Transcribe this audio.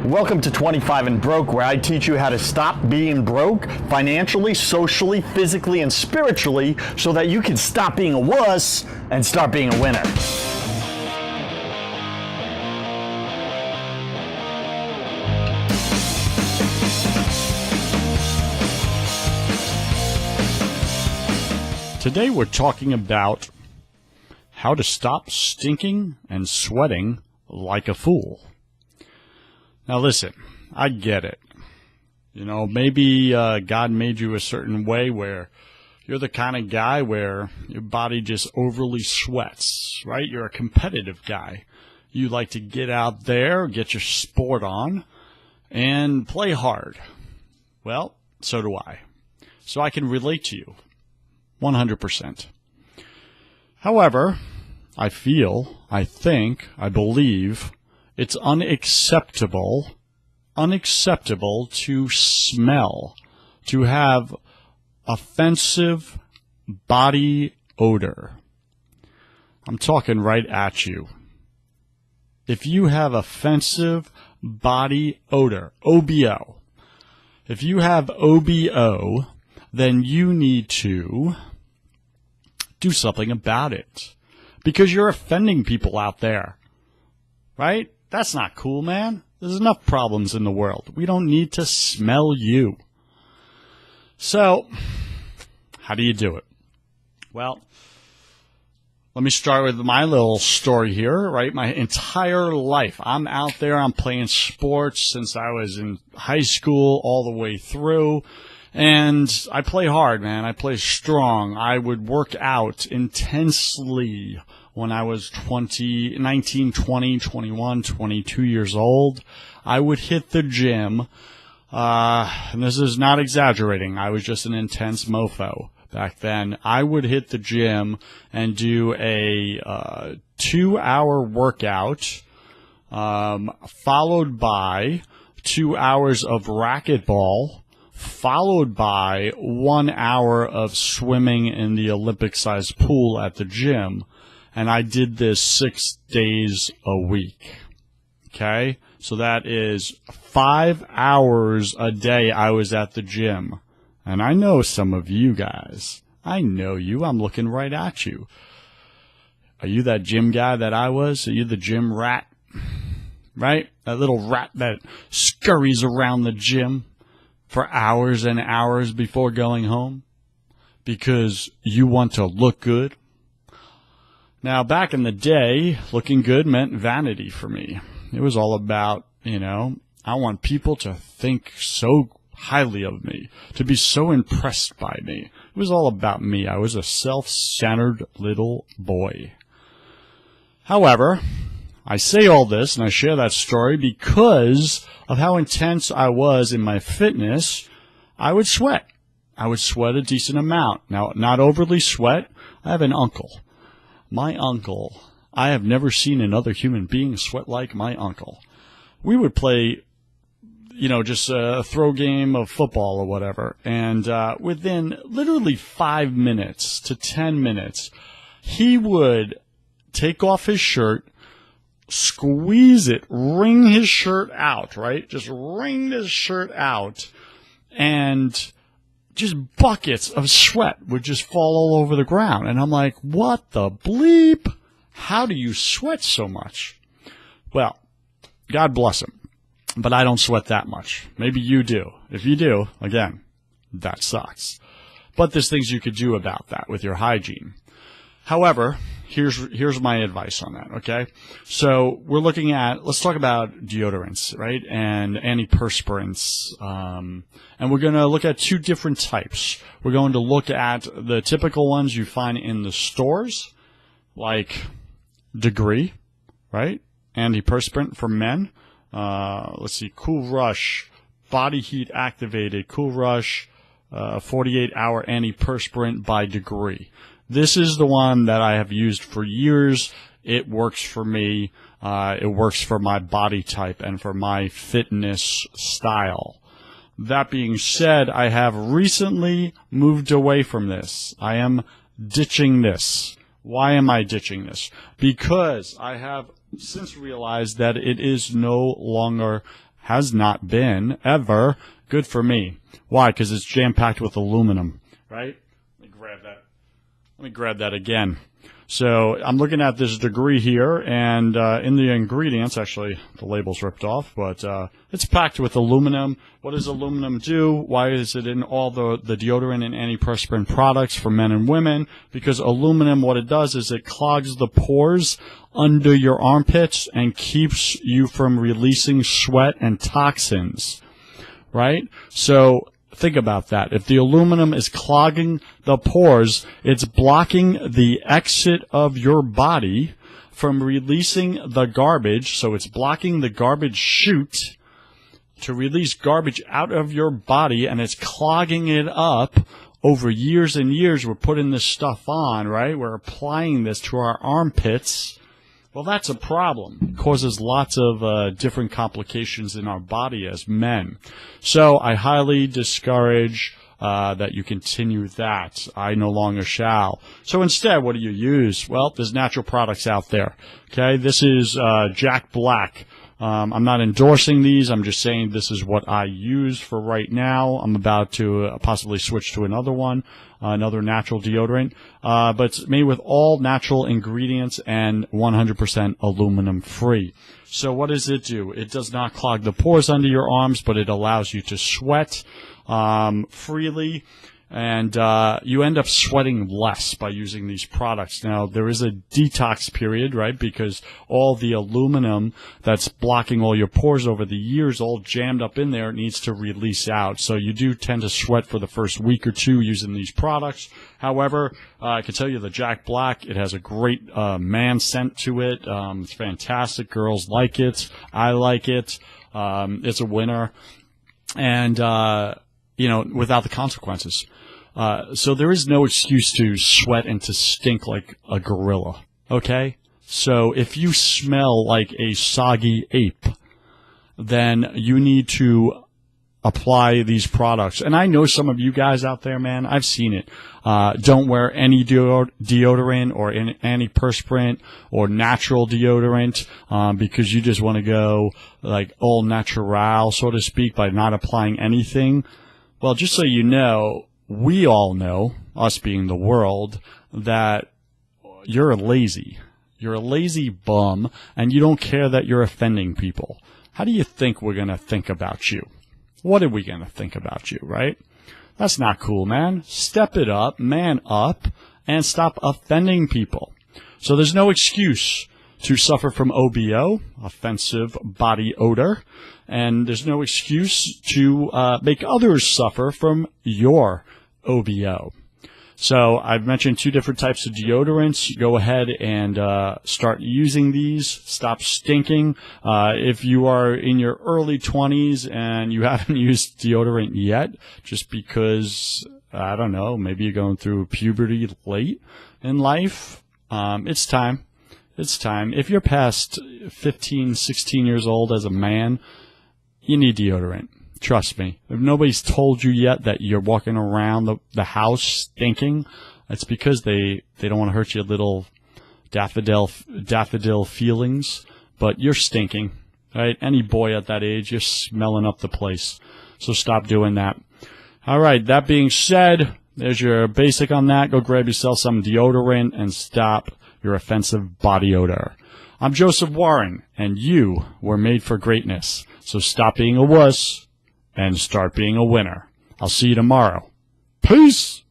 Welcome to 25 and Broke, where I teach you how to stop being broke financially, socially, physically, and spiritually so that you can stop being a wuss and start being a winner. Today we're talking about how to stop stinking and sweating like a fool. Now listen, I get it. You know, maybe God made you a certain way where you're the kind of guy where your body just overly sweats, right? You're a competitive guy. You like to get out there, get your sport on, and play hard. Well, so do I. So I can relate to you 100%. However, I think, I believe it's unacceptable to smell, to have offensive body odor. I'm talking right at you. If you have offensive body odor, OBO, if you have OBO, then you need to do something about it because you're offending people out there, right? That's not cool, man. There's enough problems in the world. We don't need to smell you. So, how do you do it? Well, let me start with my little story here, right? My entire life, I'm out there, I'm playing sports since I was in high school all the way through. And I play hard, man. I play strong. I would work out intensely when I was 19, 20, 21, 22 years old. I would hit the gym, and this is not exaggerating. I was just an intense mofo back then. I would hit the gym and do a 2-hour workout, followed by 2 hours of racquetball, followed by 1 hour of swimming in the Olympic-sized pool at the gym. And I did this 6 days a week. Okay? So that is 5 hours a day I was at the gym. And I know some of you guys. I know you. I'm looking right at you. Are you that gym guy that I was? Are you the gym rat? Right? That little rat that scurries around the gym for hours and hours before going home because you want to look good. Now, back in the day, looking good meant vanity for me. It was all about, I want people to think so highly of me, to be so impressed by me. It was all about me. I was a self-centered little boy. However, I say all this and I share that story because of how intense I was in my fitness. I would sweat. I would sweat a decent amount. Now, not overly sweat. I have an uncle. My uncle, I have never seen another human being sweat like my uncle. We would play, just a throw game of football or whatever. And within literally 5 minutes to 10 minutes, he would take off his shirt, squeeze it, wring his shirt out, right? Just wring his shirt out, and just buckets of sweat would just fall all over the ground. And I'm like, what the bleep? How do you sweat so much? Well, God bless him, but I don't sweat that much. Maybe you do. If you do, again, that sucks. But there's things you could do about that with your hygiene. However, here's my advice on that, okay? So let's talk about deodorants, right? And antiperspirants. And we're going to look at 2 different types. We're going to look at the typical ones you find in the stores, like Degree, right? Antiperspirant for men. Let's see, Cool Rush, body heat activated, Cool Rush, 48-hour antiperspirant by Degree. This is the one that I have used for years. It works for me. It works for my body type and for my fitness style. That being said, I have recently moved away from this. I am ditching this. Why am I ditching this? Because I have since realized that it is no longer Has not been, ever. Good for me. Why? Because it's jam-packed with aluminum, right? Let me grab that again. So I'm looking at this degree here, and in the ingredients, actually the label's ripped off, but it's packed with aluminum. What does aluminum do? Why is it in all the deodorant and antiperspirant products for men and women? Because aluminum, what it does is it clogs the pores under your armpits and keeps you from releasing sweat and toxins, right? So think about that. If the aluminum is clogging the pores, it's blocking the exit of your body from releasing the garbage. So it's blocking the garbage chute to release garbage out of your body, and it's clogging it up. Over years and years, we're putting this stuff on, right? We're applying this to our armpits. Well, that's a problem. It causes lots of different complications in our body as men. So I highly discourage that you continue that. I no longer shall. So instead, what do you use? Well, there's natural products out there. Okay, this is Jack Black. I'm not endorsing these. I'm just saying this is what I use for right now. I'm about to possibly switch to another one, another natural deodorant. But it's made with all natural ingredients and 100% aluminum free. So what does it do? It does not clog the pores under your arms, but it allows you to sweat freely. And you end up sweating less by using these products. Now, there is a detox period, right, because all the aluminum that's blocking all your pores over the years, all jammed up in there, needs to release out. So you do tend to sweat for the first week or two using these products. However, I can tell you the Jack Black, it has a great man scent to it. It's fantastic. Girls like it. I like it. It's a winner. And, without the consequences. So there is no excuse to sweat and to stink like a gorilla, okay? So if you smell like a soggy ape, then you need to apply these products. And I know some of you guys out there, man, I've seen it. Don't wear any deodorant or antiperspirant or natural deodorant because you just want to go like all natural, so to speak, by not applying anything. Well, just so you know, we all know, us being the world, that you're lazy. You're a lazy bum, and you don't care that you're offending people. How do you think we're going to think about you? What are we going to think about you, right? That's not cool, man. Step it up, man up, and stop offending people. So there's no excuse to suffer from OBO, offensive body odor, and there's no excuse to make others suffer from your OBO. So I've mentioned 2 different types of deodorants. Go ahead and start using these. Stop stinking. If you are in your early 20s and you haven't used deodorant yet, just because, I don't know, maybe you're going through puberty late in life, it's time. It's time. If you're past 15, 16 years old as a man, you need deodorant. Trust me. If nobody's told you yet that you're walking around the house stinking, it's because they don't want to hurt your little daffodil feelings, but you're stinking, right? Any boy at that age, you're smelling up the place. So stop doing that. All right. That being said, there's your basic on that. Go grab yourself some deodorant and stop your offensive body odor. I'm Joseph Warren, and you were made for greatness. So stop being a wuss and start being a winner. I'll see you tomorrow. Peace!